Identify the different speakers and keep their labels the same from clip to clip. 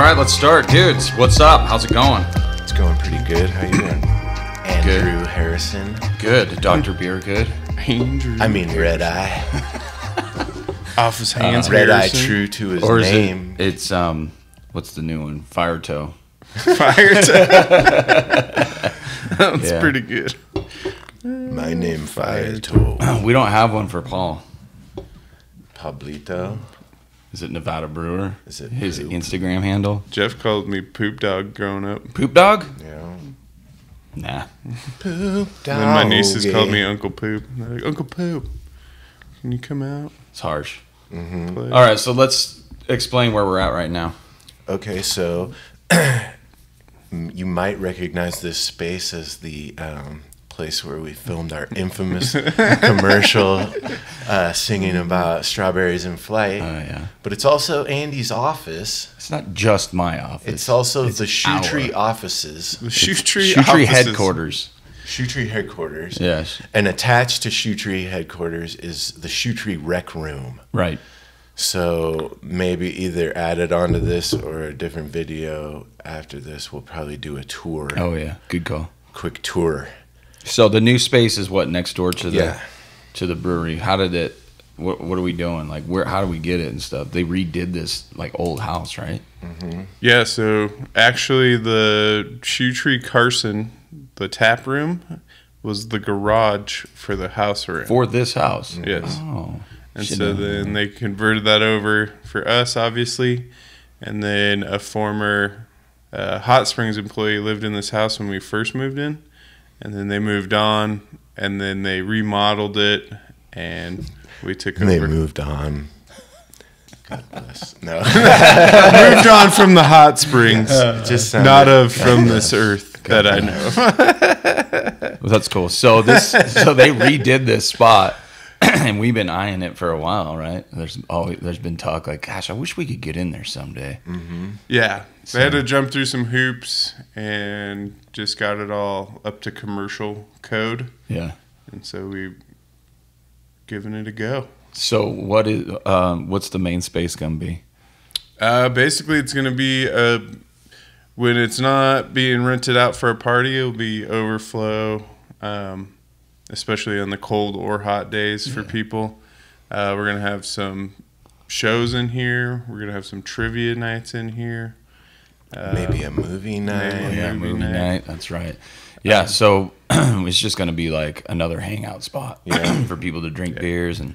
Speaker 1: right, let's start. Dudes, what's up? How's it going?
Speaker 2: It's going pretty good. How you doing? Andrew
Speaker 1: Good.
Speaker 2: Harrison.
Speaker 1: Good. Dr. Beer, good?
Speaker 3: Andrew.
Speaker 2: I mean, Red Eye.
Speaker 3: Off his hands.
Speaker 2: Red Eye,
Speaker 3: Harrison.
Speaker 2: true to his
Speaker 1: Or is
Speaker 2: name.
Speaker 1: it's, what's the new one? Fire Toe.
Speaker 3: Fire That's
Speaker 1: Yeah.
Speaker 3: pretty good.
Speaker 2: My name, Fire Toe.
Speaker 1: We don't have one for Paul.
Speaker 2: Pablito.
Speaker 1: Is it Nevada Brewer?
Speaker 2: Is it
Speaker 1: his
Speaker 2: Poop?
Speaker 1: Instagram handle?
Speaker 3: Jeff called me Poop Dog growing up.
Speaker 1: Poop Dog?
Speaker 2: Yeah.
Speaker 1: Nah.
Speaker 2: Poop dog.
Speaker 3: And then my nieces called me Uncle Poop. They're like, Uncle Poop, can you come out?
Speaker 1: It's harsh.
Speaker 2: Mm-hmm.
Speaker 3: Play?
Speaker 1: All right, so let's explain where we're at right now.
Speaker 2: Okay, so you might recognize this space as the place where we filmed our infamous commercial singing about strawberries in flight.
Speaker 1: Oh, yeah.
Speaker 2: But it's also Andy's office.
Speaker 1: It's not just my office.
Speaker 2: It's also
Speaker 1: It's
Speaker 2: the Shoe Tree
Speaker 1: our-
Speaker 2: offices.
Speaker 3: The Shoe Tree
Speaker 1: Shoe Tree
Speaker 3: offices.
Speaker 1: headquarters.
Speaker 2: Shoe Tree headquarters.
Speaker 1: Yes.
Speaker 2: And attached to Shoe Tree headquarters is the Shoe Tree rec room.
Speaker 1: Right.
Speaker 2: So maybe either added onto this or a different video after this, we'll probably do a tour.
Speaker 1: Oh, yeah. Good call.
Speaker 2: Quick tour.
Speaker 1: So the new space is what, next door to the
Speaker 2: Yeah.
Speaker 1: to the brewery? How did it? What are we doing? Like, where? How do we get it and stuff? They redid this like old house, right?
Speaker 3: Yeah, so actually the Shoe Tree Carson, the tap room, was the garage for the house we're in.
Speaker 1: For this house.
Speaker 3: Yes.
Speaker 1: Oh.
Speaker 3: And
Speaker 1: Should
Speaker 3: so
Speaker 1: have-
Speaker 3: then they converted that over for us, obviously. And then a former Hot Springs employee lived in this house when we first moved in. And then they moved on, and then they remodeled it, and we took
Speaker 2: And they
Speaker 3: over.
Speaker 2: moved on. God bless. No.
Speaker 3: Moved on from the Hot Springs,
Speaker 2: Just sounded-
Speaker 3: not of from this earth that I know.
Speaker 1: Well, that's cool. So so they redid this spot, and we've been eyeing it for a while, right? There's been talk like, gosh, I wish we could get in there someday.
Speaker 3: Yeah, they had to jump through some hoops and just got it all up to commercial code,
Speaker 1: Yeah.
Speaker 3: and so we given it a go.
Speaker 1: So what's the main space gonna be?
Speaker 3: Basically, it's going to be when it's not being rented out for a party, it'll be overflow, especially on the cold or hot days for people. We're going to have some shows in here. We're going to have some trivia nights in here.
Speaker 2: Maybe a movie night.
Speaker 3: maybe.
Speaker 1: Yeah,
Speaker 3: movie
Speaker 1: movie
Speaker 3: night.
Speaker 1: night. That's right. Yeah, so it's just gonna be like another hangout spot for people to drink beers and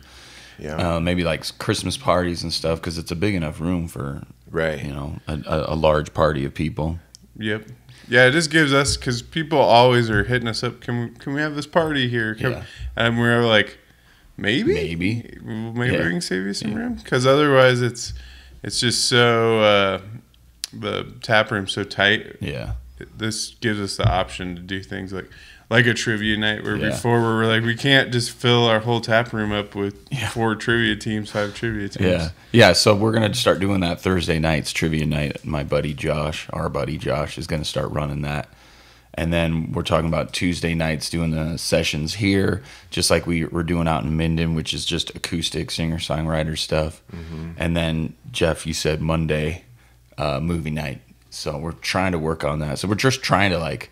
Speaker 2: Yeah.
Speaker 1: maybe like Christmas parties and stuff because it's a big enough room for
Speaker 2: Right.
Speaker 1: a large party of people.
Speaker 3: Yep. Yeah, it just gives us, because people always are hitting us up, can we have this party here?
Speaker 1: Yeah.
Speaker 3: And we're like, maybe
Speaker 1: Maybe.
Speaker 3: we
Speaker 1: Yeah.
Speaker 3: can save you some room, because otherwise it's just so the tap room's so tight.
Speaker 1: Yeah.
Speaker 3: This gives us the option to do things like a trivia night, where
Speaker 1: Yeah.
Speaker 3: before we were like, we can't just fill our whole tap room up with 4 trivia teams, 5 trivia teams.
Speaker 1: Yeah. Yeah. So we're going to start doing that Thursday nights, trivia night. My buddy Josh, our buddy Josh, is going to start running that. And then we're talking about Tuesday nights doing the sessions here, just like we're doing out in Minden, which is just acoustic singer-songwriter stuff. And then, Jeff, you said Monday movie night. So we're trying to work on that. So we're just trying to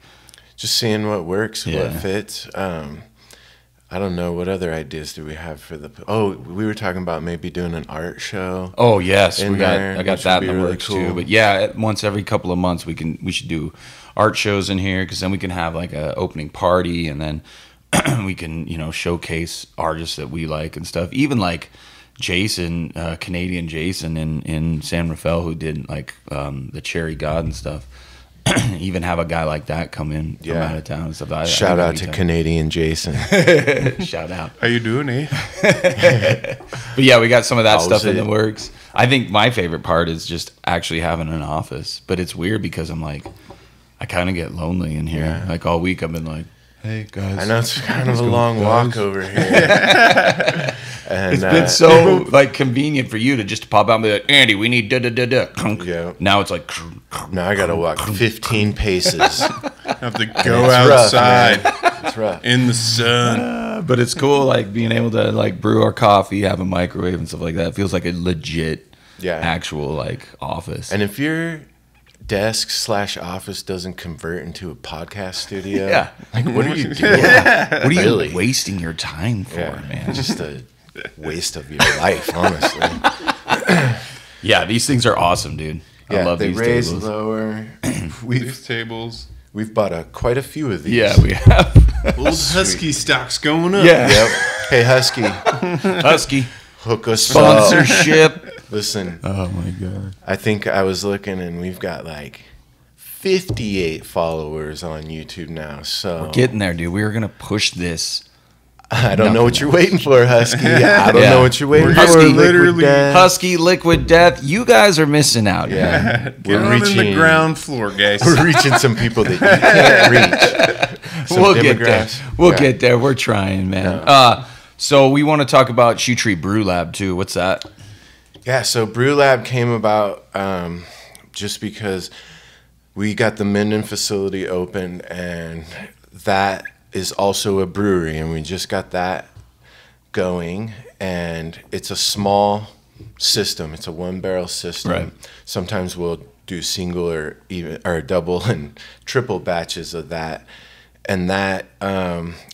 Speaker 2: Just seeing what works,
Speaker 1: Yeah.
Speaker 2: what fits. I don't know. What other ideas do we have for the... Oh, we were talking about maybe doing an art show.
Speaker 1: Oh yes,
Speaker 2: in there,
Speaker 1: I got
Speaker 2: which
Speaker 1: that
Speaker 2: would
Speaker 1: in
Speaker 2: be
Speaker 1: the
Speaker 2: really
Speaker 1: works
Speaker 2: cool.
Speaker 1: too. But yeah, once every couple of months we should do art shows in here because then we can have like a opening party and then we can showcase artists that we like and stuff. Even like Jason, Canadian Jason in San Rafael who did like the Cherry God and stuff. Even have a guy like that come in from
Speaker 2: Yeah.
Speaker 1: out of town and stuff. I
Speaker 2: Shout
Speaker 1: think
Speaker 2: out
Speaker 1: that'd
Speaker 2: to
Speaker 1: be
Speaker 2: Canadian Jason.
Speaker 1: tight. Shout out.
Speaker 3: How you doing, eh?
Speaker 1: But yeah, we got some of that
Speaker 2: How's
Speaker 1: stuff in
Speaker 2: it?
Speaker 1: the works. I think my favorite part is just actually having an office. But it's weird because I'm like, I kind of get lonely in here.
Speaker 2: Yeah.
Speaker 1: Like all week I've been like, hey guys.
Speaker 2: I know it's kind of a
Speaker 1: go,
Speaker 2: long
Speaker 1: guys.
Speaker 2: walk over here. And,
Speaker 1: It's been so like convenient for you to just pop out and be like, Andy, we need da-da-da-da.
Speaker 2: Yeah.
Speaker 1: Now it's like,
Speaker 2: Now I got to walk 15 paces.
Speaker 3: Have to go
Speaker 2: It's rough,
Speaker 3: outside
Speaker 2: man. It's rough.
Speaker 3: in the sun.
Speaker 1: but it's cool like being able to like brew our coffee, have a microwave and stuff like that. It feels like a legit
Speaker 2: Yeah.
Speaker 1: actual like office.
Speaker 2: And if you're desk/office doesn't convert into a podcast studio.
Speaker 1: Yeah.
Speaker 2: Like, what are you doing?
Speaker 1: What are you
Speaker 2: Really?
Speaker 1: wasting your time for, man?
Speaker 2: Just a waste of your life, honestly.
Speaker 3: Yeah,
Speaker 1: these things are awesome, dude. I love
Speaker 2: they
Speaker 1: these
Speaker 2: raise
Speaker 1: tables.
Speaker 2: lower.
Speaker 3: These tables.
Speaker 2: We've bought quite a few of these.
Speaker 1: Yeah, we have.
Speaker 3: Old Husky stock's going up.
Speaker 1: Yeah.
Speaker 2: Yep. Hey, Husky,
Speaker 1: Husky.
Speaker 2: hook us up.
Speaker 1: Sponsorship.
Speaker 2: Listen,
Speaker 1: Oh, my God.
Speaker 2: I think I was looking and we've got like 58 followers on YouTube now. So
Speaker 1: Getting there, dude. We were going to push this.
Speaker 2: I don't know what you're waiting for, Husky. I don't
Speaker 1: Yeah.
Speaker 2: know what you're waiting
Speaker 3: We're
Speaker 2: for.
Speaker 1: Husky,
Speaker 2: Liquid
Speaker 3: literally-
Speaker 2: Death.
Speaker 1: Husky, Liquid Death. You guys are missing out.
Speaker 2: Yeah.
Speaker 3: Get on in the ground floor, guys.
Speaker 2: We're reaching some people that you can't reach. Some
Speaker 1: We'll get there.
Speaker 2: demographics.
Speaker 1: We'll
Speaker 2: Yeah.
Speaker 1: get there. We're trying, man. So we want to talk about Shoe Tree Brew Lab, too. What's that?
Speaker 2: Yeah, so Brew Lab came about just because we got the Minden facility open, and that is also a brewery, and we just got that going, and it's a small system. It's a 1-barrel system.
Speaker 1: Right.
Speaker 2: Sometimes we'll do single or double and triple batches of that, and that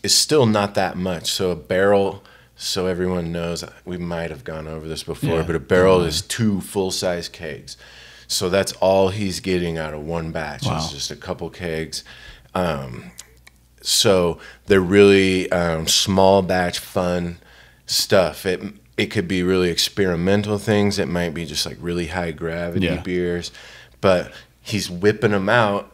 Speaker 2: is still not that much. So a barrel, so everyone knows, we might have gone over this before,
Speaker 1: Yeah.
Speaker 2: but a barrel is 2 full-size kegs. So that's all he's getting out of one batch.
Speaker 1: Wow.
Speaker 2: It's just a couple kegs. So they're really small batch fun stuff. It could be really experimental things. It might be just like really high gravity
Speaker 1: Yeah.
Speaker 2: beers, but he's whipping them out.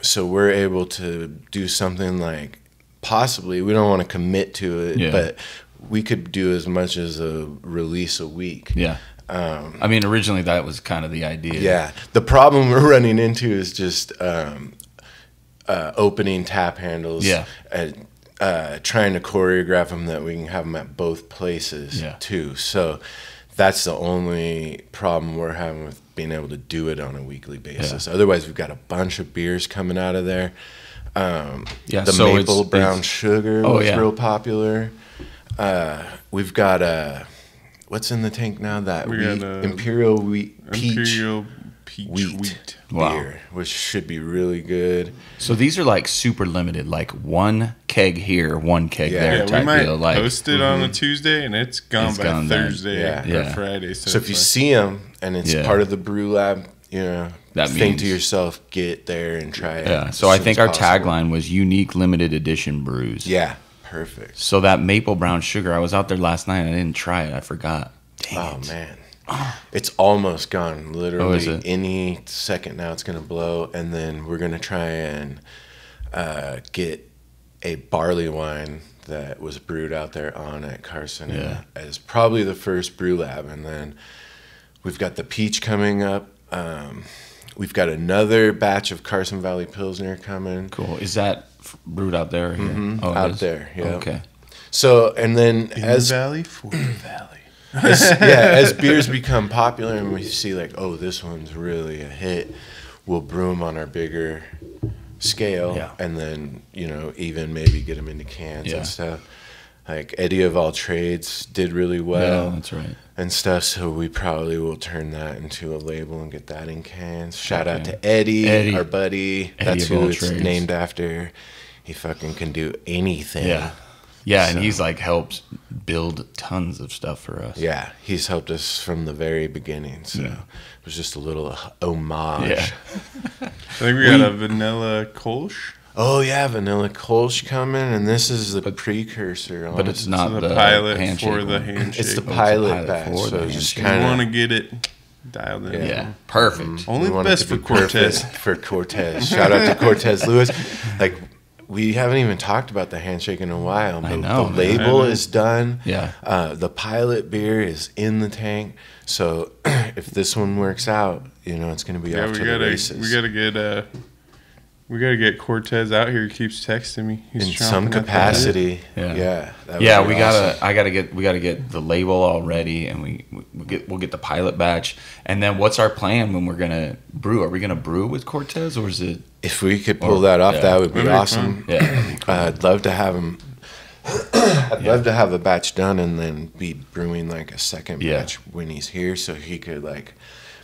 Speaker 2: So we're able to do something like, possibly, we don't want to commit to it,
Speaker 1: Yeah.
Speaker 2: but we could do as much as a release a week.
Speaker 1: Yeah. I mean, originally that was kind of the idea.
Speaker 2: Yeah. The problem we're running into is just opening tap handles.
Speaker 1: Yeah.
Speaker 2: And trying to choreograph them that we can have them at both places
Speaker 1: Yeah.
Speaker 2: too. So that's the only problem we're having with being able to do it on a weekly basis.
Speaker 1: Yeah.
Speaker 2: Otherwise, we've got a bunch of beers coming out of there.
Speaker 1: Yeah,
Speaker 2: The
Speaker 1: so
Speaker 2: maple
Speaker 1: it's-
Speaker 2: brown sugar
Speaker 1: Oh,
Speaker 2: was
Speaker 1: yeah.
Speaker 2: real popular. We've got what's in the tank now? That
Speaker 3: We
Speaker 2: wheat,
Speaker 3: got,
Speaker 2: Imperial wheat peach
Speaker 3: Imperial peach
Speaker 2: wheat
Speaker 1: Wow.
Speaker 2: beer, which should be really good.
Speaker 1: So these are like super limited, like 1 keg here, 1 keg
Speaker 2: Yeah.
Speaker 1: there
Speaker 3: Yeah, we
Speaker 1: type
Speaker 3: might
Speaker 1: deal. Like,
Speaker 3: post it on a Tuesday, and it's gone
Speaker 1: It's
Speaker 3: by
Speaker 1: gone then.
Speaker 3: Thursday
Speaker 2: Yeah.
Speaker 3: or
Speaker 1: Yeah.
Speaker 3: Friday.
Speaker 2: So if you
Speaker 3: it's
Speaker 2: see them and it's
Speaker 1: Yeah.
Speaker 2: part of the Brew Lab,
Speaker 1: That
Speaker 2: think
Speaker 1: means-
Speaker 2: to yourself, get there and try it.
Speaker 1: yeah.
Speaker 2: as
Speaker 1: So I
Speaker 2: soon
Speaker 1: think
Speaker 2: as
Speaker 1: our
Speaker 2: possible.
Speaker 1: tagline was unique limited edition brews.
Speaker 2: Yeah, perfect.
Speaker 1: So that maple brown sugar, I was out there last night. I didn't try it. I forgot. Dang
Speaker 2: Oh
Speaker 1: it.
Speaker 2: man, it's almost gone. Literally,
Speaker 1: is it?
Speaker 2: any second now it's gonna blow, and then we're gonna try and get a barley wine that was brewed out there at Carson
Speaker 1: Yeah.
Speaker 2: as probably the first Brew Lab, and then we've got the peach coming up. We've got another batch of Carson Valley Pilsner coming.
Speaker 1: Cool. Is that brewed out there? Or here?
Speaker 2: Mhm,
Speaker 1: Oh, it
Speaker 2: out
Speaker 1: is?
Speaker 2: there, yeah.
Speaker 1: Okay.
Speaker 2: So, and then
Speaker 3: in
Speaker 2: as
Speaker 3: the valley for the valley.
Speaker 2: as beers become popular and we see like, oh, this one's really a hit, we'll brew them on our bigger scale,
Speaker 1: Yeah.
Speaker 2: and then even maybe get them into cans
Speaker 1: Yeah.
Speaker 2: and stuff. Like Eddie of All Trades did really well
Speaker 1: Yeah, that's right.
Speaker 2: and stuff, so we probably will turn that into a label and get that in cans. Shout out
Speaker 1: Okay.
Speaker 2: to Eddie,
Speaker 1: Eddie.
Speaker 2: our buddy.
Speaker 1: Eddie
Speaker 2: That's
Speaker 1: of
Speaker 2: who
Speaker 1: All
Speaker 2: it's
Speaker 1: Trades.
Speaker 2: named after. He fucking can do anything.
Speaker 1: Yeah. Yeah, and
Speaker 2: So-
Speaker 1: he's like helped build tons of stuff for us.
Speaker 2: Yeah, he's helped us from the very beginning. So
Speaker 1: Yeah.
Speaker 2: it was just a little homage.
Speaker 1: Yeah.
Speaker 3: I think we got a vanilla Kolsch.
Speaker 2: Oh yeah, Vanilla Kolsch coming, and this is the precursor. On
Speaker 1: But
Speaker 2: it.
Speaker 1: it's not
Speaker 3: So
Speaker 1: the
Speaker 3: the pilot
Speaker 1: handshake
Speaker 3: for the
Speaker 1: one.
Speaker 3: handshake.
Speaker 2: It's the
Speaker 1: it's a
Speaker 2: pilot
Speaker 1: pilot
Speaker 2: batch,
Speaker 1: for
Speaker 2: so
Speaker 1: the
Speaker 2: just
Speaker 3: You
Speaker 2: kind
Speaker 3: want
Speaker 2: of
Speaker 3: to get it dialed in.
Speaker 1: Yeah. Perfect.
Speaker 3: Only
Speaker 2: we
Speaker 3: the
Speaker 2: want it
Speaker 3: best
Speaker 2: to
Speaker 3: for
Speaker 2: be perfect
Speaker 3: Cortez.
Speaker 2: For Cortez, shout out to Cortez Lewis. Like we haven't even talked about the handshake in a while, but
Speaker 1: know,
Speaker 2: the
Speaker 1: man.
Speaker 2: label
Speaker 3: I know.
Speaker 2: is done.
Speaker 1: Yeah.
Speaker 2: The pilot beer is in the tank. So if this one works out, it's going to be
Speaker 3: Yeah,
Speaker 2: off
Speaker 3: we
Speaker 2: to the
Speaker 3: gotta
Speaker 2: races.
Speaker 3: we gotta get Cortez out here. He keeps texting me. He's
Speaker 2: In
Speaker 3: chomping
Speaker 2: some
Speaker 3: at the bit.
Speaker 2: capacity.
Speaker 1: Yeah.
Speaker 2: Yeah. that would
Speaker 1: Yeah,
Speaker 2: be
Speaker 1: we
Speaker 2: awesome.
Speaker 1: gotta get the label all ready, and we'll get the pilot batch. And then what's our plan when we're gonna brew? Are we gonna brew with Cortez, or is it?
Speaker 2: If we could pull that off,
Speaker 1: yeah.
Speaker 2: that would be
Speaker 3: That'd be
Speaker 2: awesome.
Speaker 1: Yeah, that'd be cool.
Speaker 2: I'd love to have him. I'd love to have a batch done and then be brewing like a second
Speaker 1: Yeah.
Speaker 2: batch when he's here, so he could like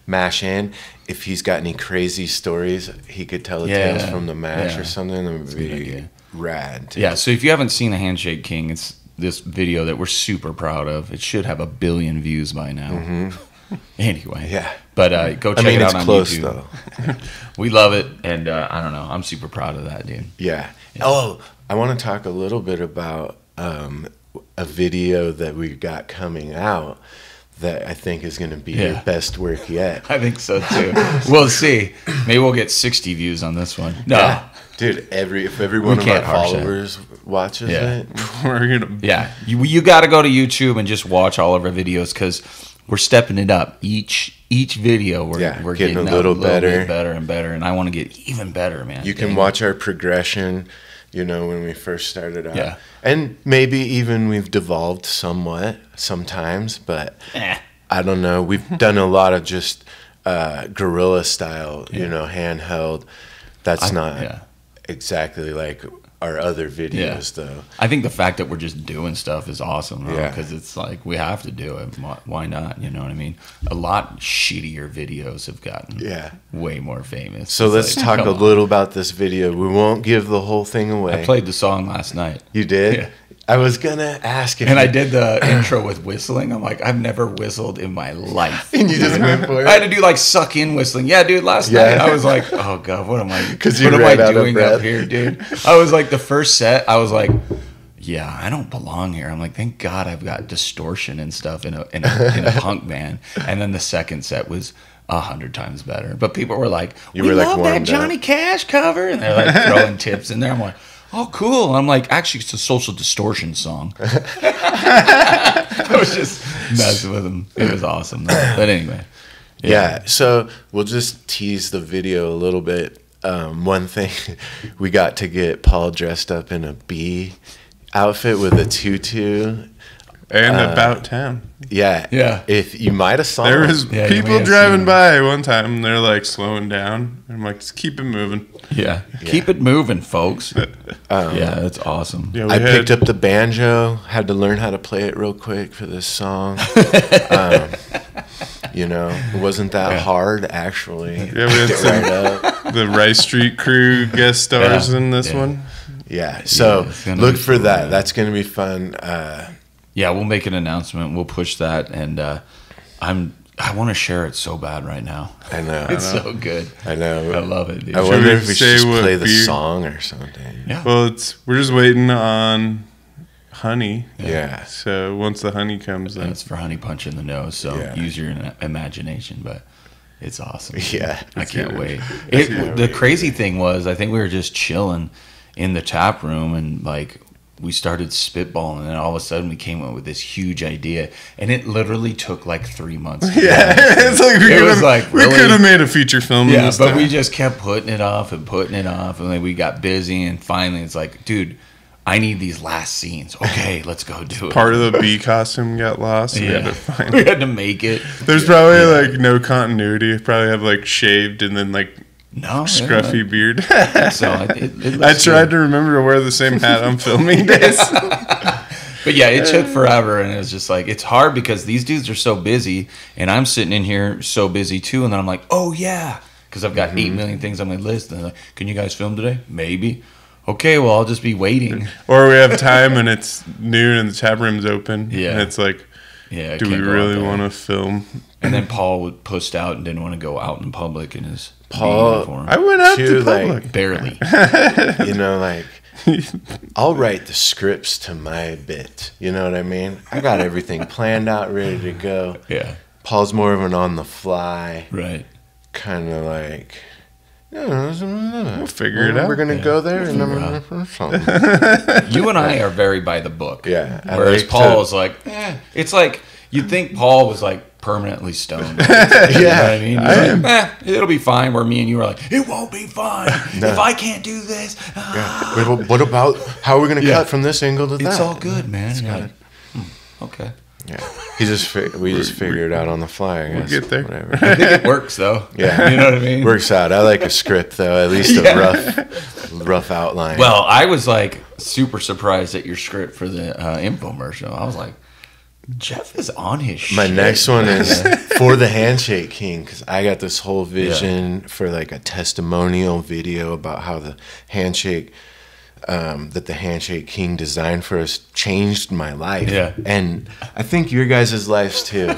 Speaker 2: mash in. If he's got any crazy stories, he could tell the tales from the mash or something. That would be rad. Too.
Speaker 1: Yeah, so if you haven't seen The Handshake King, it's this video that we're super proud of. It should have 1 billion views by now. Mm-hmm. Anyway.
Speaker 2: Yeah.
Speaker 1: But go check it out on
Speaker 2: close,
Speaker 1: YouTube.
Speaker 2: Though.
Speaker 1: We love it, and I don't know. I'm super proud of that, dude.
Speaker 2: Yeah. Oh, I want to talk a little bit about a video that we got coming out that I think is going to be your best work yet.
Speaker 1: I think so, too. We'll see. Maybe we'll get 60 views on this one. No.
Speaker 2: Yeah. Dude, if every one of our followers watches it,
Speaker 3: we're gonna.
Speaker 1: Yeah, you got to go to YouTube and just watch all of our videos because we're stepping it up. Each video, we're getting a little bit better and better, and I want to get even better, man.
Speaker 2: You can watch our progression. When we first started out, and maybe even we've devolved somewhat sometimes, but I don't know. We've done a lot of just guerrilla style, handheld. That's not exactly like our other videos, though.
Speaker 1: I think the fact that we're just doing stuff is awesome,
Speaker 2: Yeah.
Speaker 1: because it's like we have to do it. Why not? You know what I mean? A lot shittier videos have gotten way more famous.
Speaker 2: So let's talk a little about this video. We won't give the whole thing away.
Speaker 1: I played the song last night.
Speaker 2: You did?
Speaker 1: Yeah.
Speaker 2: I was gonna ask if
Speaker 1: I did the intro with whistling. I'm like, I've never whistled in my life.
Speaker 2: And you just went for it?
Speaker 1: I had to do like suck in whistling. Yeah, dude, last night I was like, oh God, what am I doing up here, dude? I was like, the first set, I was like, yeah, I don't belong here. I'm like, thank God I've got distortion and stuff in a punk band. And then the second set was 100 times better. But people were like, we love that Johnny Cash cover. And they're like throwing tips in there. I'm like, oh, cool. And I'm like, actually, it's a Social Distortion song. I was just messing with them. It was awesome, though. But anyway.
Speaker 2: Yeah, so we'll just tease the video a little bit. One thing, we got to get Paul dressed up in a bee outfit with a tutu.
Speaker 3: And about town.
Speaker 2: Yeah.
Speaker 1: Yeah.
Speaker 2: If you might have saw
Speaker 3: there was
Speaker 1: Yeah,
Speaker 3: people driving by one time, they're like slowing down. I'm like, just keep it moving.
Speaker 1: Yeah. Keep it moving, folks. Yeah, that's awesome.
Speaker 3: Yeah,
Speaker 2: I picked up the banjo, had to learn how to play it real quick for this song. It wasn't that hard, actually.
Speaker 3: Yeah, we had the Rice Street Crew guest stars in this one.
Speaker 2: Yeah, so look for that. Man. That's going to be fun.
Speaker 1: Yeah, we'll make an announcement. We'll push that, and I want to share it so bad right now.
Speaker 2: I know.
Speaker 1: It's so good.
Speaker 2: I know.
Speaker 1: I love it, dude.
Speaker 2: I wonder if we should just play the song or something.
Speaker 1: Yeah.
Speaker 3: Well, we're just waiting on honey.
Speaker 2: Yeah.
Speaker 3: So once the honey comes in.
Speaker 1: And it's for honey punch in the nose, so use your imagination, but it's awesome.
Speaker 2: Yeah.
Speaker 1: I can't wait. The crazy thing was, I think we were just chilling in the tap room, and like we started spitballing, and then all of a sudden we came up with this huge idea, and it literally took like 3 months.
Speaker 3: It's like we could have made a feature film.
Speaker 1: Yeah, but we just kept putting it off, and then we got busy, and finally it's like, dude, I need these last scenes. Okay, let's go do it.
Speaker 3: Part of the bee costume got lost.
Speaker 1: We had to make it.
Speaker 3: There's probably like no continuity. Probably have like shaved and then like scruffy beard.
Speaker 1: So
Speaker 3: I tried to remember to wear the same hat on filming days.
Speaker 1: But yeah, it took forever, and it was just like, it's hard because these dudes are so busy, and I'm sitting in here so busy too, and then I'm like, oh yeah, because I've got 8 million things on my list, and they're like, can you guys film today? Maybe. Okay, well, I'll just be waiting.
Speaker 3: Or we have time and it's noon and the tap room's open.
Speaker 1: Yeah.
Speaker 3: And it's like, do we really want to film?
Speaker 1: And then Paul would pushed out and didn't want to go out in public in his
Speaker 2: uniform.
Speaker 3: I went out to public.
Speaker 1: Like, barely.
Speaker 2: I'll write the scripts to my bit. You know what I mean? I got everything planned out, ready to go.
Speaker 1: Yeah.
Speaker 2: Paul's more of an on the fly.
Speaker 1: Right.
Speaker 2: Kind of like... we'll
Speaker 3: figure it out.
Speaker 2: We're going to go there and then something.
Speaker 1: You and I are very by the book.
Speaker 2: Yeah.
Speaker 1: Whereas Paul is like, it's like, you'd think Paul was like permanently stoned. You know what I mean? Like, it'll be fine. Where me and you were like, it won't be fine if I can't do this.
Speaker 2: Wait, what about how are we going to cut from this angle to that?
Speaker 1: It's all good, man. Okay.
Speaker 2: Yeah, we just figured it out on the fly. I guess.
Speaker 3: We'll get there.
Speaker 2: Whatever.
Speaker 1: I think it works though.
Speaker 2: Yeah,
Speaker 1: you know what I mean.
Speaker 2: Works out. I like a script though. At least a rough outline.
Speaker 1: Well, I was like super surprised at your script for the infomercial. I was like, Jeff is on his shit.
Speaker 2: My next one is for the Handshake King, because I got this whole vision for like a testimonial video about how the handshake that the Handshake King designed for us changed my life.
Speaker 1: Yeah.
Speaker 2: And I think your guys' lives too.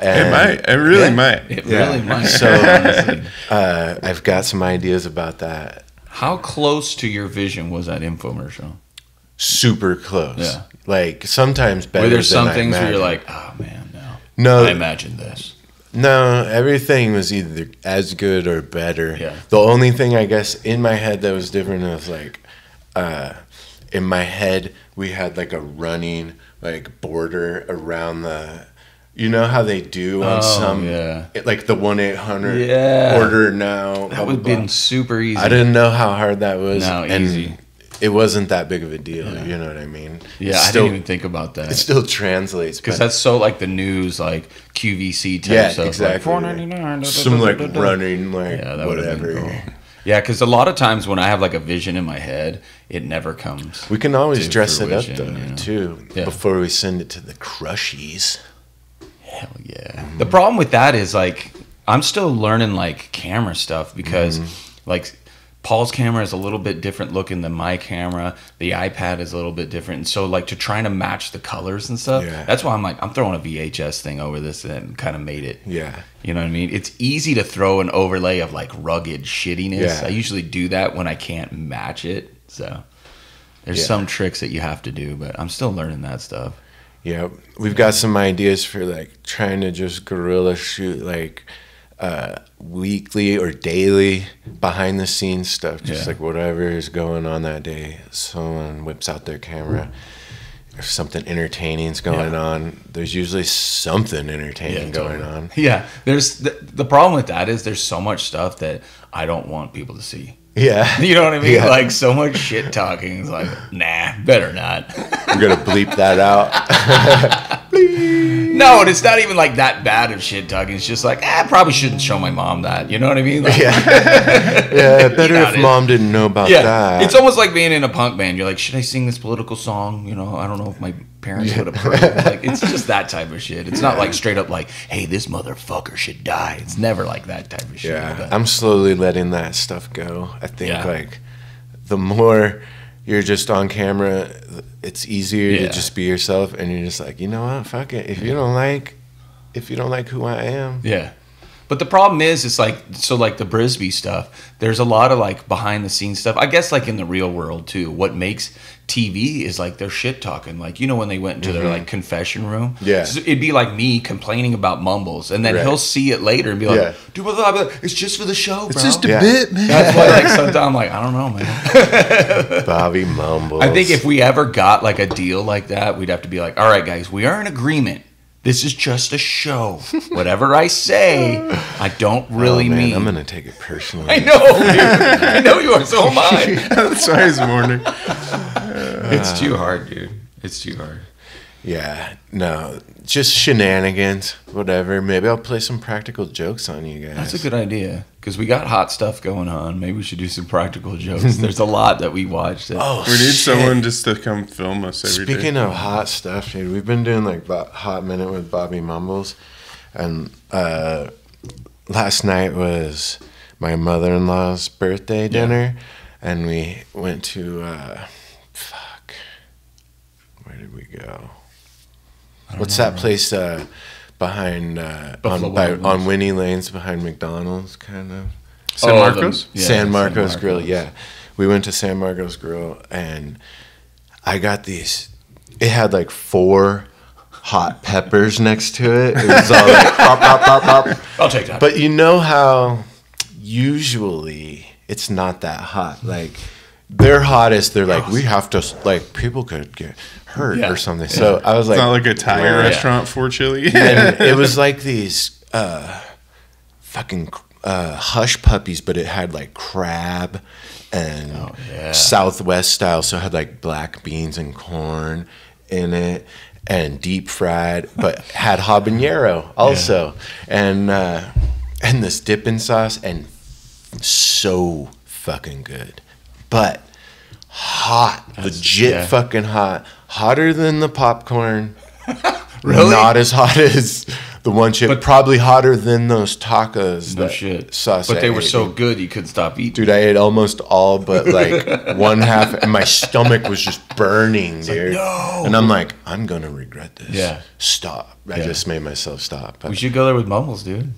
Speaker 3: It might. It really might.
Speaker 1: It really might.
Speaker 2: So I've got some ideas about that.
Speaker 1: How close to your vision was that infomercial?
Speaker 2: Super close.
Speaker 1: Yeah.
Speaker 2: Like sometimes better
Speaker 1: Were there some
Speaker 2: than I
Speaker 1: things where you're
Speaker 2: imagined.
Speaker 1: like, oh man, no.
Speaker 2: No.
Speaker 1: I imagined this.
Speaker 2: No, everything was either as good or better.
Speaker 1: Yeah.
Speaker 2: The only thing I guess in my head that was different was like, in my head we had like a running like border around the, you know how they do on like the 1-800 order now.
Speaker 1: That would have been super easy.
Speaker 2: I didn't know how hard that was.
Speaker 1: No, easy.
Speaker 2: It wasn't that big of a deal. You know what I mean?
Speaker 1: Yeah, I didn't even think about that.
Speaker 2: It still translates
Speaker 1: because that's so like the news, like QVC type stuff.
Speaker 2: Exactly.
Speaker 1: Like $4.99.
Speaker 2: Some like running, like
Speaker 1: that
Speaker 2: whatever.
Speaker 1: Cool. Yeah, because a lot of times when I have like a vision in my head, it never comes.
Speaker 2: We can always dress
Speaker 1: fruition,
Speaker 2: it up though, too, before we send it to the crushies.
Speaker 1: Hell yeah. The problem with that is like I'm still learning like camera stuff because like Paul's camera is a little bit different looking than my camera. The iPad is a little bit different. And so like to trying to match the colors and stuff, that's why I'm throwing a VHS thing over this and kind of made it.
Speaker 2: Yeah.
Speaker 1: You know what I mean? It's easy to throw an overlay of like rugged shittiness.
Speaker 2: Yeah.
Speaker 1: I usually do that when I can't match it. So there's some tricks that you have to do, but I'm still learning that stuff.
Speaker 2: Yeah. We've got some ideas for like trying to just guerrilla shoot like weekly or daily behind the scenes stuff, just like whatever is going on that day. Someone whips out their camera, if something entertaining is going on, there's usually something entertaining going on.
Speaker 1: Yeah, there's the problem with that is there's so much stuff that I don't want people to see.
Speaker 2: Yeah,
Speaker 1: you know what I mean? Like so much shit talking is like, nah, better not.
Speaker 2: I'm gonna bleep that out.
Speaker 1: No, and it's not even like that bad of shit talking. It's just like, I probably shouldn't show my mom that. You know what I mean? Like,
Speaker 2: better if mom didn't know about that.
Speaker 1: It's almost like being in a punk band. You're like, should I sing this political song? You know, I don't know if my parents would approve. Like, it's just that type of shit. It's not like straight up like, hey, this motherfucker should die. It's never like that type of shit.
Speaker 2: Yeah, I'm slowly letting that stuff go. I think like the more you're just on camera, it's easier to just be yourself, and you're just like, you know what, fuck it. If you don't like who I am,
Speaker 1: But the problem is, it's like, so like the Brisbee stuff, there's a lot of like behind the scenes stuff. I guess like in the real world too, what makes TV is like they're shit talking. Like, you know, when they went into their like confession room, so it'd be like me complaining about Mumbles, and then he'll see it later and be like, dude, it's just for the show, bro.
Speaker 3: It's just a bit, man.
Speaker 1: That's why like sometimes I'm like, I don't know, man.
Speaker 2: Bobby Mumbles.
Speaker 1: I think if we ever got like a deal like that, we'd have to be like, all right, guys, we are in agreement. This is just a show. Whatever I say, I don't really mean.
Speaker 2: I'm gonna take it personally.
Speaker 1: I know, dude. I know you are. So am I.
Speaker 3: That's why he's mourning.
Speaker 1: It's too hard, dude. It's too hard.
Speaker 2: Yeah, no, just shenanigans, whatever. Maybe I'll play some practical jokes on you guys.
Speaker 1: That's a good idea, because we got hot stuff going on. Maybe we should do some practical jokes. There's a lot that we watched.
Speaker 3: We need someone just to come film us every day.
Speaker 2: Speaking of hot stuff, dude, we've been doing like Hot Minute with Bobby Mumbles, and last night was my mother-in-law's birthday dinner, and we went to where did we go? What's that place behind on Winnie Lane's behind McDonald's, kind of?
Speaker 3: San Marcos?
Speaker 2: San Marcos Grill, yeah. We went to San Marcos Grill, and I got these. It had like 4 hot peppers next to it. It was all like pop, pop, pop, pop.
Speaker 1: I'll take that.
Speaker 2: But you know how usually it's not that hot. Like their hottest, they're like, we have to, like, people could get hurt or something. So I was like,
Speaker 3: it's not like a Thai restaurant for chili.
Speaker 2: And it was like these fucking hush puppies, but it had like crab and Southwest style. So it had like black beans and corn in it and deep fried, but had habanero also. And this dipping sauce, and so fucking good. But hot, legit fucking hot. Hotter than the popcorn.
Speaker 1: Really?
Speaker 2: Not as hot as the one chip, probably hotter than those tacos.
Speaker 1: No
Speaker 2: that
Speaker 1: shit.
Speaker 2: sauce
Speaker 1: But
Speaker 2: I
Speaker 1: they were
Speaker 2: ate.
Speaker 1: so good you couldn't stop eating.
Speaker 2: Dude, I ate almost all but like one half, and my stomach was just burning, dude.
Speaker 1: no.
Speaker 2: And I'm like, I'm gonna regret this.
Speaker 1: Yeah.
Speaker 2: Stop. I just made myself stop.
Speaker 1: We should go there with Mumbles, dude.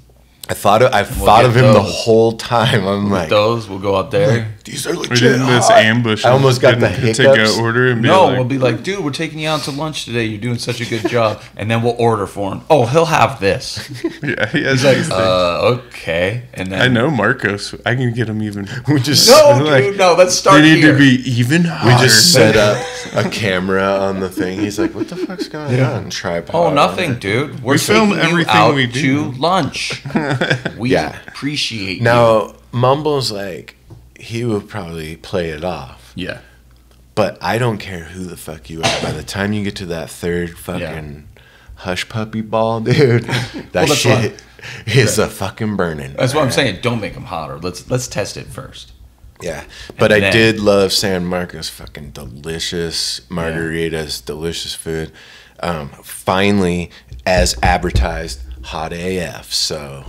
Speaker 2: I thought of him the whole time. I'm like,
Speaker 1: those, we'll go out there.
Speaker 2: these are
Speaker 3: We
Speaker 2: legit.
Speaker 3: didn't miss
Speaker 2: hot.
Speaker 3: ambush.
Speaker 2: I almost got the
Speaker 3: Take
Speaker 2: hiccups.
Speaker 3: an order and be
Speaker 1: No,
Speaker 3: like,
Speaker 1: we'll be like, dude, we're taking you out to lunch today. You're doing such a good job. And then we'll order for him. Oh, he'll have this.
Speaker 3: yeah, he has these things.
Speaker 1: Okay. And then
Speaker 3: I know Marcos. I can get him even.
Speaker 2: We just
Speaker 1: No,
Speaker 3: Like,
Speaker 1: dude, no, let's start
Speaker 3: They need
Speaker 1: here.
Speaker 3: to be even
Speaker 2: we
Speaker 3: hotter.
Speaker 2: just set up a camera on the thing. He's like, what the fuck's going on? Tripod.
Speaker 1: Oh, nothing, dude. We're
Speaker 3: We film
Speaker 1: taking you
Speaker 3: everything
Speaker 1: out
Speaker 3: we do.
Speaker 1: to lunch. We
Speaker 2: Yeah.
Speaker 1: appreciate you.
Speaker 2: Now, Mumble's like, he would probably play it off.
Speaker 1: Yeah.
Speaker 2: But I don't care who the fuck you are. By the time you get to that third fucking hush puppy ball, dude, that
Speaker 1: that's
Speaker 2: shit is a fucking burning.
Speaker 1: That's what I'm saying. Don't make them hotter. Let's test it first.
Speaker 2: Yeah. But
Speaker 1: And
Speaker 2: I
Speaker 1: then-
Speaker 2: did love San Marcos. Fucking delicious margaritas, delicious food. Finally, as advertised, hot AF. So,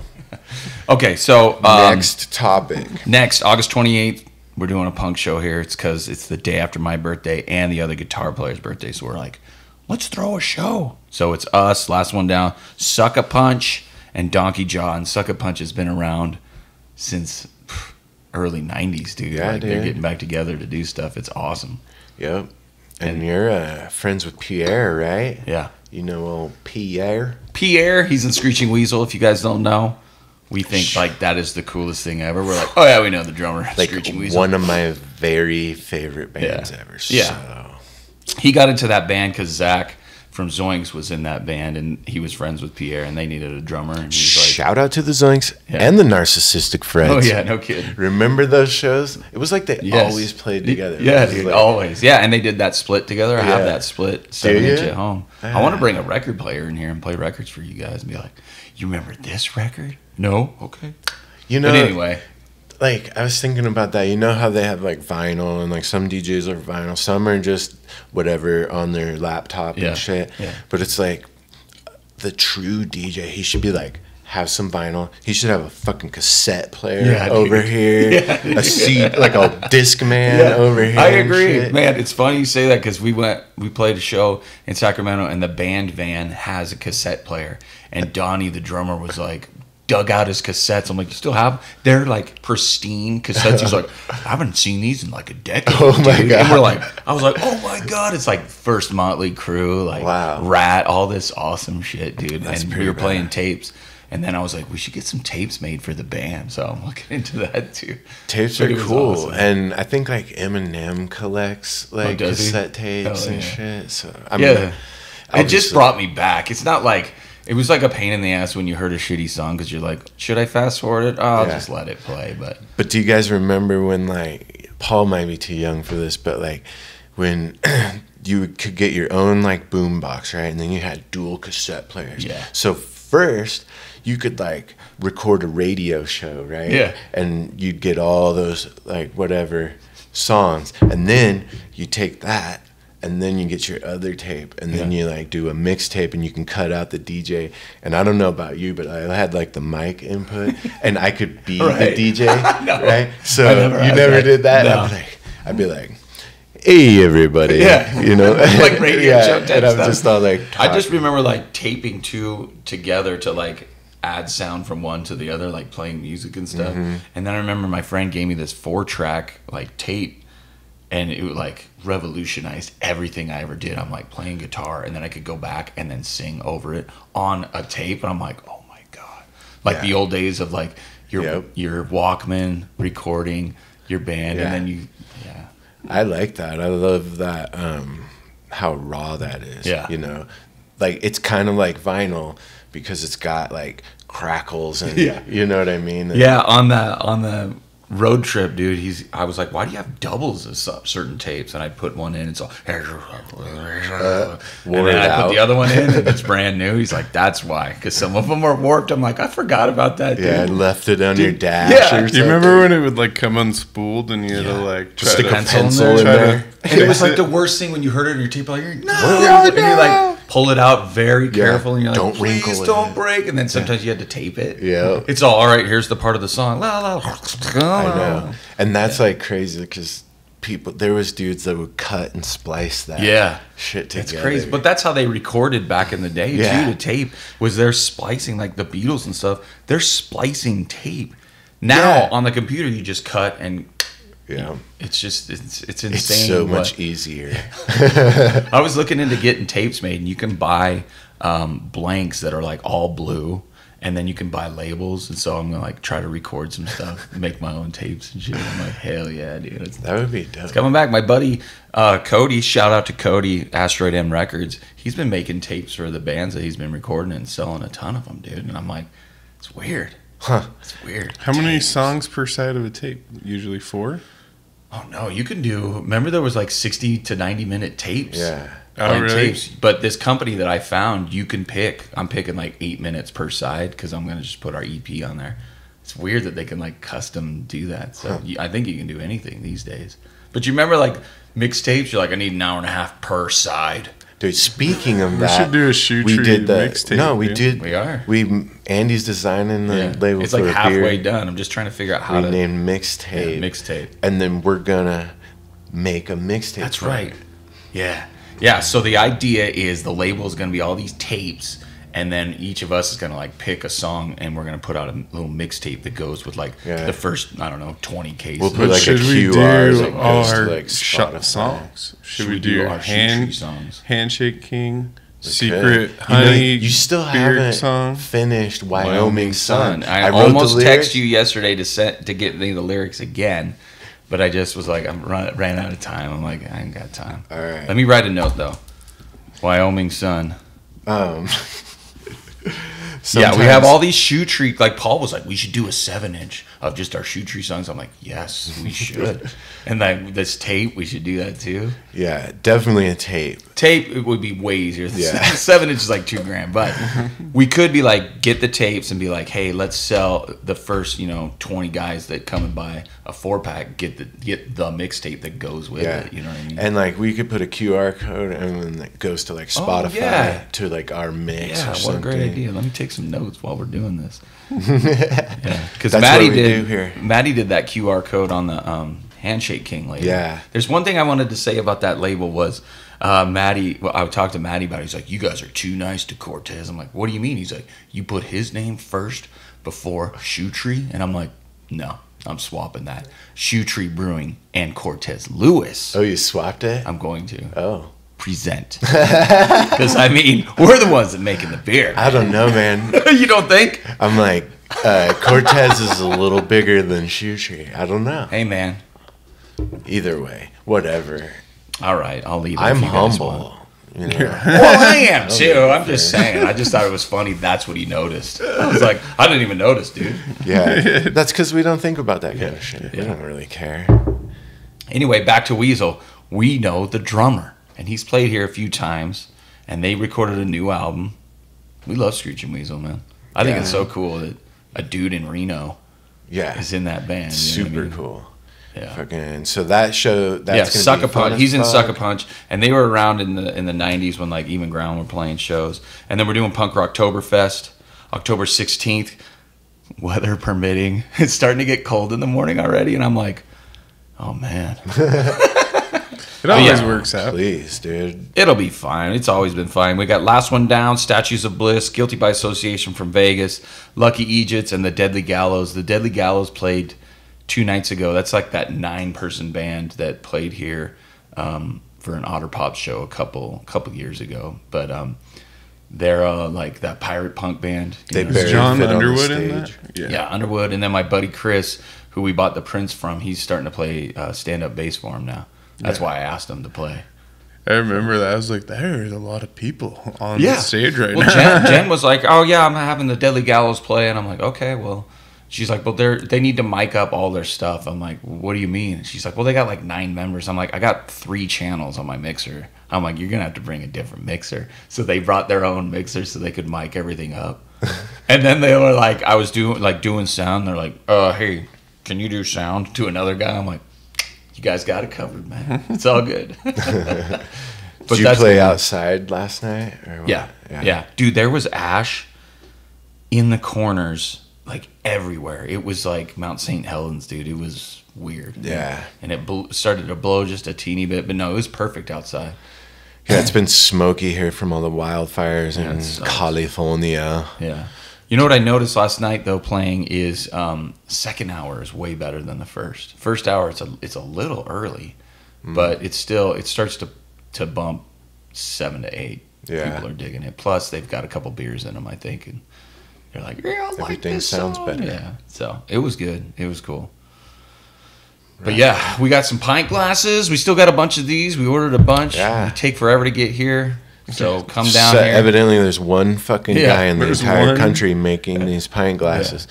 Speaker 1: Okay, so
Speaker 2: next topic.
Speaker 1: next, August 28th, we're doing a punk show here. It's because it's the day after my birthday and the other guitar player's birthday. So we're like, let's throw a show. So it's us, last one down, Suck a Punch and Donkey Jaw. And Suck a Punch has been around since early 90s, dude.
Speaker 2: Yeah,
Speaker 1: They're
Speaker 2: dude.
Speaker 1: getting back together to do stuff. It's awesome.
Speaker 2: Yep. And you're friends with Pierre, right?
Speaker 1: Yeah.
Speaker 2: You know old Pierre?
Speaker 1: Pierre, he's in Screeching Weasel, if you guys don't know. We think like that is the coolest thing ever. We're like, oh yeah, we know the drummer,
Speaker 2: Like
Speaker 1: Screeching Weasel.
Speaker 2: one of my very favorite bands
Speaker 1: Yeah.
Speaker 2: ever.
Speaker 1: Yeah.
Speaker 2: So.
Speaker 1: He got into that band because Zach from Zoinks was in that band, and he was friends with Pierre, and they needed a drummer. And he's like,
Speaker 2: Shout out to the Zoinks
Speaker 1: Yeah.
Speaker 2: and the Narcissistic Freds.
Speaker 1: oh yeah, no kidding.
Speaker 2: Remember those shows? It was like they
Speaker 1: Yes.
Speaker 2: always played together.
Speaker 1: Yeah,
Speaker 2: It was
Speaker 1: dude,
Speaker 2: like-
Speaker 1: always. Yeah, and they did that split together. I have
Speaker 2: Yeah.
Speaker 1: that split 7-inch
Speaker 2: ya?
Speaker 1: at home. I want to bring a record player in here and play records for you guys and be like, you remember this record? No? Okay.
Speaker 2: You know,
Speaker 1: But anyway,
Speaker 2: like I was thinking about that. You know how they have like vinyl and like some DJs are vinyl, some are just whatever on their laptop
Speaker 1: Yeah,
Speaker 2: and shit.
Speaker 1: yeah.
Speaker 2: But it's like the true DJ, he should be like have some vinyl. He should have a fucking cassette player
Speaker 1: Yeah, dude.
Speaker 2: over here,
Speaker 1: Yeah, dude.
Speaker 2: a seat like a disc man over here.
Speaker 1: I
Speaker 2: and
Speaker 1: agree,
Speaker 2: shit.
Speaker 1: man. It's funny you say that because we played a show in Sacramento, and the band van has a cassette player, and Donnie, the drummer, was like, dug out his cassettes. I'm like, you still have? They're like pristine cassettes. He's like, I haven't seen these in like a decade.
Speaker 2: Oh my
Speaker 1: dude.
Speaker 2: God.
Speaker 1: And we're like, I was like, oh my God, it's like first Motley Crue, like
Speaker 2: Wow.
Speaker 1: Rat, all this awesome shit, dude.
Speaker 2: That's
Speaker 1: and we
Speaker 2: pretty
Speaker 1: were playing
Speaker 2: bad.
Speaker 1: tapes. And then I was like, we should get some tapes made for the band. So I'm looking into that too.
Speaker 2: Tapes
Speaker 1: But
Speaker 2: are
Speaker 1: it was
Speaker 2: cool,
Speaker 1: awesome.
Speaker 2: and I think like Eminem collects like
Speaker 1: does he?
Speaker 2: cassette tapes
Speaker 1: Hell
Speaker 2: and
Speaker 1: yeah.
Speaker 2: shit. So I
Speaker 1: Yeah.
Speaker 2: mean,
Speaker 1: It just
Speaker 2: obviously-
Speaker 1: brought me back. It's not like it was like a pain in the ass when you heard a shitty song because you're like, should I fast forward it? Oh, I'll
Speaker 2: Yeah.
Speaker 1: just let it play. But
Speaker 2: But do you guys remember when like Paul might be too young for this, but like when you could get your own like boom box, right? And then you had dual cassette players.
Speaker 1: Yeah.
Speaker 2: So first you could like record a radio show, right?
Speaker 1: Yeah.
Speaker 2: And you'd get all those like whatever songs. And then you take that and then you get your other tape, and then
Speaker 1: Yeah.
Speaker 2: you like do a mixtape, and you can cut out the DJ. And I don't know about you, but I had like the mic input, and I could be
Speaker 1: Right.
Speaker 2: the DJ,
Speaker 1: No.
Speaker 2: right? So
Speaker 1: I never
Speaker 2: you
Speaker 1: had
Speaker 2: never
Speaker 1: that.
Speaker 2: did that.
Speaker 1: No.
Speaker 2: I'd be like, "Hey, everybody!"
Speaker 1: Yeah.
Speaker 2: you know,
Speaker 1: Like radio show type
Speaker 2: and I'm
Speaker 1: stuff.
Speaker 2: just all like,
Speaker 1: I just remember like taping two together to like add sound from one to the other, like playing music and stuff.
Speaker 2: Mm-hmm.
Speaker 1: And then I remember my friend gave me this 4-track like tape, and it like revolutionized everything I ever did. I'm like playing guitar, and then I could go back and then sing over it on a tape, and I'm like, oh my God. Like
Speaker 2: Yeah.
Speaker 1: the old days of like
Speaker 2: Yep.
Speaker 1: your Walkman recording your band,
Speaker 2: Yeah.
Speaker 1: and then you
Speaker 2: I like that. I love that. How raw that is.
Speaker 1: Yeah.
Speaker 2: You know, like it's kind of like vinyl because it's got like crackles and
Speaker 1: Yeah.
Speaker 2: you know what I mean. And
Speaker 1: Yeah, on the road trip, dude, I was like, why do you have doubles of certain tapes? And I put one in, it's all, and
Speaker 2: wore
Speaker 1: then
Speaker 2: it
Speaker 1: I
Speaker 2: out.
Speaker 1: put the other one in, and it's brand new. He's like, that's why, because some of them are warped. I'm like, I forgot about that, dude.
Speaker 2: Yeah, I left it on your dash.
Speaker 1: Yeah.
Speaker 2: or
Speaker 1: Do you
Speaker 3: Do you remember when it would like come unspooled and you had to like
Speaker 2: Stick
Speaker 3: try
Speaker 2: a
Speaker 3: to
Speaker 2: pencil in
Speaker 3: try
Speaker 2: there.
Speaker 3: to
Speaker 1: And it was
Speaker 3: fix
Speaker 1: like
Speaker 3: it?
Speaker 1: the worst thing when you heard it on your tape, like, and you're like pull it out very carefully. And you're
Speaker 2: Don't
Speaker 1: like,
Speaker 2: wrinkle
Speaker 1: please
Speaker 2: it.
Speaker 1: don't break. And then sometimes you had to tape it.
Speaker 2: Yeah.
Speaker 1: It's all right. Here's the part of the song. La, la,
Speaker 2: I know. And that's like crazy because there was dudes that would cut and splice that shit together.
Speaker 1: It's crazy. But that's how they recorded back in the day, too, to tape, was they're splicing, like the Beatles and stuff. They're splicing tape. Now, on the computer, you just cut and...
Speaker 2: Yeah.
Speaker 1: It's just, it's insane.
Speaker 2: It's so much easier.
Speaker 1: I was looking into getting tapes made, and you can buy blanks that are like all blue, and then you can buy labels. And so I'm gonna like try to record some stuff, make my own tapes and shit. I'm like, hell yeah, dude.
Speaker 2: That would be dope.
Speaker 1: It's coming back. My buddy Cody, shout out to Cody, Asteroid M Records. He's been making tapes for the bands that he's been recording and selling a ton of them, dude. And I'm like, it's weird.
Speaker 2: Huh.
Speaker 1: It's weird.
Speaker 3: How many songs per side of a tape? Usually 4?
Speaker 1: Oh no, you can do. Remember, there was like 60 to 90-minute tapes.
Speaker 2: Yeah.
Speaker 1: Oh,
Speaker 3: really?
Speaker 1: Tapes. But this company that I found, you can pick. I'm picking like 8 minutes per side because I'm gonna just put our EP on there. It's weird that they can like custom do that. So I think you can do anything these days. But you remember like mixtapes? You're like, I need an hour and a half per side.
Speaker 2: Dude, speaking of that,
Speaker 3: we should do a shoe tree mixtape.
Speaker 2: No, we
Speaker 3: dude.
Speaker 2: did.
Speaker 1: We are.
Speaker 2: Andy's designing the label
Speaker 1: it's
Speaker 2: for
Speaker 1: like
Speaker 2: a
Speaker 1: halfway
Speaker 2: beer.
Speaker 1: done. I'm just trying to figure out how to
Speaker 2: name mixtape.
Speaker 1: Mixtape.
Speaker 2: And then we're gonna make a mixtape.
Speaker 1: That's right. Yeah. Yeah. So the idea is the label is gonna be all these tapes. And then each of us is going to like pick a song, and we're going to put out a little mixtape that goes with like the first, I don't know, 20 cases.
Speaker 2: We'll put like
Speaker 3: should
Speaker 2: a
Speaker 3: we
Speaker 2: QR
Speaker 3: do
Speaker 2: that
Speaker 3: all
Speaker 2: goes
Speaker 3: our
Speaker 2: to like Spotify.
Speaker 3: songs? Should we
Speaker 1: do
Speaker 3: do
Speaker 1: our Shoe Tree songs?
Speaker 3: Handshake King,
Speaker 2: Okay.
Speaker 3: Secret
Speaker 2: You know,
Speaker 3: Honey,
Speaker 2: you still
Speaker 3: Beard
Speaker 2: haven't
Speaker 3: song?
Speaker 2: finished Wyoming Sun.
Speaker 1: I
Speaker 2: wrote
Speaker 1: almost
Speaker 2: the lyrics.
Speaker 1: texted you yesterday to get me the lyrics again, but I just was like, ran out of time. I'm like, I ain't got time.
Speaker 2: All right.
Speaker 1: Let me write a note though. Wyoming Sun. Yeah, we have all these Shoe Tree. Like Paul was like, we should do a 7-inch of just our Shoe Tree songs. I'm like, yes, we should. And like this tape, we should do that too.
Speaker 2: Yeah, definitely a tape.
Speaker 1: Tape, it would be way easier.
Speaker 2: Yeah.
Speaker 1: 7-inch is like $2,000, but we could be like, get the tapes and be like, hey, let's sell the first 20 guys that come and buy a 4-pack. Get the mixtape that goes with it. You know what I mean?
Speaker 2: And like we could put a QR code and then it goes to like Spotify to like our mix or something.
Speaker 1: What a great idea. Let me take some notes while we're doing this. Because
Speaker 2: That's
Speaker 1: Maddie
Speaker 2: what we do here.
Speaker 1: Maddie did that QR code on the Handshake King label.
Speaker 2: Yeah.
Speaker 1: There's one thing I wanted to say about that label was Maddie. Well, I talked to Maddie about it. He's like, "You guys are too nice to Cortez." I'm like, "What do you mean?" He's like, "You put his name first before Shoe Tree," and I'm like, "No, I'm swapping that. Shoe Tree Brewing and Cortez Lewis.
Speaker 2: Oh, you swapped it?
Speaker 1: I'm going to present because I mean we're the ones that making the beer.
Speaker 2: I don't know, man.
Speaker 1: You don't think?
Speaker 2: I'm like Cortez is a little bigger than Shoe Tree. I don't know.
Speaker 1: Hey, man.
Speaker 2: Either way, whatever.
Speaker 1: All right, I'll leave it.
Speaker 2: I'm
Speaker 1: if you guys
Speaker 2: humble.
Speaker 1: want.
Speaker 2: You know?
Speaker 1: Well, I am too. I'm just saying. I just thought it was funny. That's what he noticed. I was like, I didn't even notice, dude.
Speaker 2: Yeah, that's because we don't think about that kind of shit. We don't really care.
Speaker 1: Anyway, back to Weasel. We know the drummer, and he's played here a few times, and they recorded a new album. We love Screeching Weasel, man. I think it's so cool that a dude in Reno is in that band.
Speaker 2: Super cool.
Speaker 1: Yeah.
Speaker 2: Fucking, so that show, that's gonna
Speaker 1: Sucker
Speaker 2: be fun
Speaker 1: Punch.
Speaker 2: as
Speaker 1: He's in
Speaker 2: fuck.
Speaker 1: Sucker Punch, and they were around in the '90s when like Even Ground were playing shows, and then we're doing Punk Rocktoberfest, October 16th, weather permitting. It's starting to get cold in the morning already, and I'm like, oh man,
Speaker 3: It always works out.
Speaker 2: Please, dude.
Speaker 1: it'll be fine. It's always been fine. We got Last One Down, Statues of Bliss, Guilty by Association from Vegas, Lucky Egypts, and the Deadly Gallows. The Deadly Gallows played 2 nights ago. That's like that 9-person band that played here for an Otter Pop show a couple years ago. But they're like that pirate punk band.
Speaker 2: They
Speaker 3: Is
Speaker 2: barely
Speaker 3: John
Speaker 2: fit on the
Speaker 3: Underwood in
Speaker 2: stage.
Speaker 3: that?
Speaker 1: Yeah, Underwood. And then my buddy Chris, who we bought the Prince from, he's starting to play stand-up bass for him now. That's why I asked him to play.
Speaker 3: I remember that. I was like, there's a lot of people on the stage right
Speaker 1: Well,
Speaker 3: now.
Speaker 1: Jen was like, oh, yeah, I'm having the Deadly Gallows play. And I'm like, okay, well. She's like, well, they need to mic up all their stuff. I'm like, what do you mean? And she's like, well, they got like 9 members. I'm like, I got 3 channels on my mixer. I'm like, you're going to have to bring a different mixer. So they brought their own mixer so they could mic everything up. And then they were like, I was doing sound. They're like, hey, can you do sound to another guy? I'm like, you guys got it covered, man. It's all good.
Speaker 2: Did you play outside last night? Or what?
Speaker 1: Yeah. Dude, there was ash in the corners, like everywhere. It was like Mount St. Helens, dude. It was weird.
Speaker 2: Yeah.
Speaker 1: And it started to blow just a teeny bit, but no, it was perfect outside.
Speaker 2: Yeah, it's been smoky here from all the wildfires in California.
Speaker 1: Yeah. You know what I noticed last night though playing is second hour is way better than the first. First hour it's a little early, but it starts to bump 7 to 8.
Speaker 2: Yeah.
Speaker 1: People are digging it. Plus they've got a couple beers in them, I think, and they're like, yeah, I like
Speaker 2: everything
Speaker 1: this
Speaker 2: sounds
Speaker 1: song.
Speaker 2: better.
Speaker 1: Yeah. So it was good. It was cool. But yeah, we got some pint glasses. We still got a bunch of these. We ordered a bunch.
Speaker 2: Yeah.
Speaker 1: They take forever to get here. So come down here.
Speaker 2: Evidently, there's one fucking guy in the entire country making these pint glasses.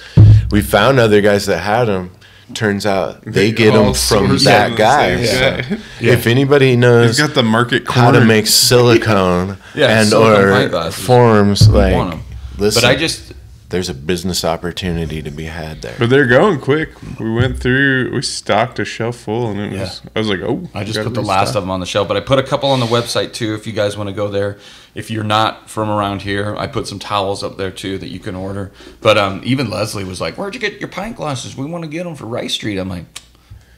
Speaker 2: We found other guys that had them. Turns out they get them from that guy. So if anybody knows
Speaker 3: he's got the market
Speaker 2: how to make silicone and
Speaker 1: silicone
Speaker 2: or forms, like, listen,
Speaker 1: but
Speaker 2: there's a business opportunity to be had there.
Speaker 3: But they're going quick. We stocked a shelf full, and I was like, oh.
Speaker 1: I just put the last of them on the shelf, but I put a couple on the website too if you guys want to go there. If you're not from around here, I put some towels up there too that you can order. But even Leslie was like, where'd you get your pint glasses? We want to get them for Rice Street. I'm like,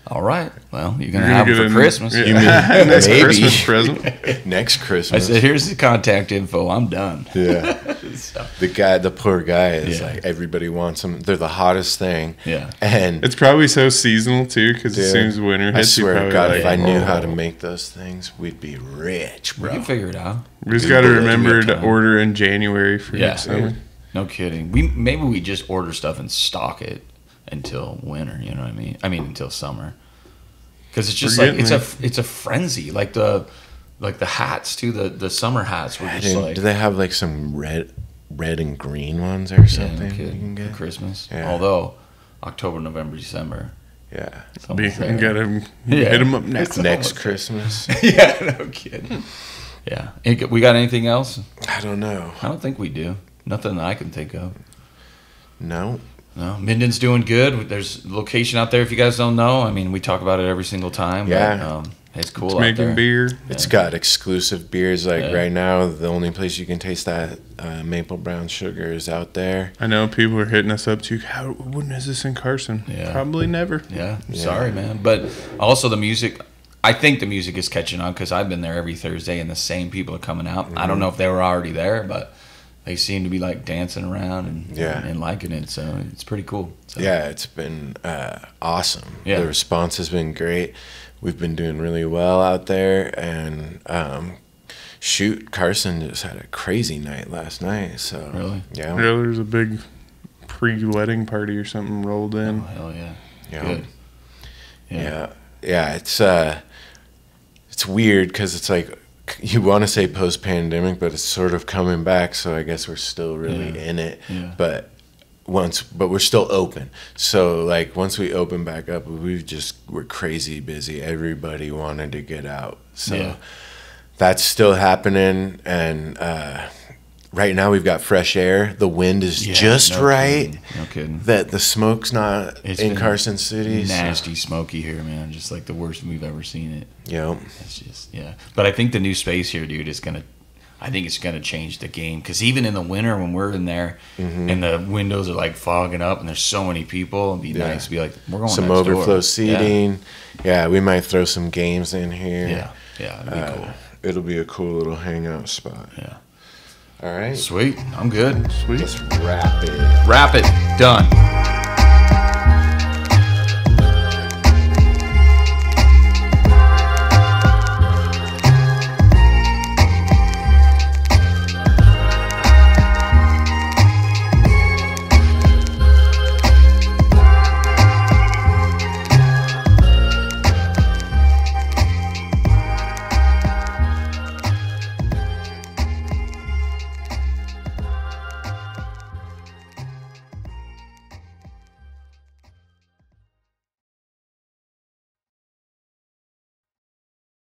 Speaker 1: all right, well, you're going to have them for Christmas.
Speaker 3: Yeah. You mean next Christmas present?
Speaker 2: Next Christmas.
Speaker 1: I said, here's the contact info. I'm done.
Speaker 2: Yeah.
Speaker 1: So.
Speaker 2: The poor guy is like, everybody wants them. They're the hottest thing.
Speaker 1: Yeah.
Speaker 2: And
Speaker 3: it's probably so seasonal too, because as soon as winter hits,
Speaker 2: I swear to God,
Speaker 3: like,
Speaker 2: if I knew how to make those things, we'd be rich, bro.
Speaker 1: We can figure it out.
Speaker 3: We just got to remember to order in January for next summer.
Speaker 1: No kidding. Maybe we just order stuff and stock it until winter. You know what I mean? Until summer. Because it's just it's a frenzy. Like the hats too. The summer hats were just like.
Speaker 2: Do they have like some red and green ones or something?
Speaker 1: Yeah, no kidding. You can get for Christmas. Yeah. Although October, November, December.
Speaker 2: Yeah.
Speaker 3: Hit them up
Speaker 2: next Christmas.
Speaker 1: Yeah, no kidding. Yeah. We got anything else?
Speaker 2: I don't know.
Speaker 1: I don't think we do. Nothing that I can think of.
Speaker 2: No.
Speaker 1: No, Minden's doing good. There's a location out there if you guys don't know. I mean, we talk about it every single time.
Speaker 2: Yeah.
Speaker 1: But, it's cool
Speaker 3: it's
Speaker 1: out
Speaker 3: making
Speaker 1: there.
Speaker 3: beer.
Speaker 2: It's got exclusive beers. Like right now, the only place you can taste that maple brown sugar is out there.
Speaker 3: I know people are hitting us up too. When is this in Carson?
Speaker 1: Yeah.
Speaker 3: Probably never.
Speaker 1: Yeah. Sorry, man. But also the music. I think the music is catching on because I've been there every Thursday and the same people are coming out. Mm-hmm. I don't know if they were already there, but they seem to be like dancing around and liking it. So it's pretty cool. So.
Speaker 2: Yeah, it's been awesome.
Speaker 1: Yeah.
Speaker 2: The response has been great. We've been doing really well out there. And Carson just had a crazy night last night. So
Speaker 1: really?
Speaker 2: Yeah.
Speaker 3: There's a big pre-wedding party or something rolled in.
Speaker 1: Oh, hell yeah.
Speaker 2: Yeah.
Speaker 1: Good.
Speaker 2: Yeah, it's weird because it's like you want to say post-pandemic, but it's sort of coming back. So I guess we're still really in it. Yeah. But we're still open. So like once we open back up, we're crazy busy. Everybody wanted to get out. So that's still happening. And right now we've got fresh air. The wind is just right.
Speaker 1: Kidding. No kidding.
Speaker 2: That the smoke's not in Carson City.
Speaker 1: Nasty smoky here, man. Just like the worst we've ever seen it.
Speaker 2: Yep.
Speaker 1: It's just But I think the new space here, dude, it's gonna change the game. Because even in the winter when we're in there and the windows are like fogging up and there's so many people, it'd be nice to be like, we're going
Speaker 2: some
Speaker 1: next
Speaker 2: overflow
Speaker 1: door.
Speaker 2: seating. Yeah, we might throw some games in here.
Speaker 1: Yeah, it'd be cool.
Speaker 2: It'll be a cool little hangout spot.
Speaker 1: Yeah.
Speaker 2: All right.
Speaker 1: Sweet. I'm good.
Speaker 3: Sweet.
Speaker 2: Let's wrap it.
Speaker 1: Wrap it. Done.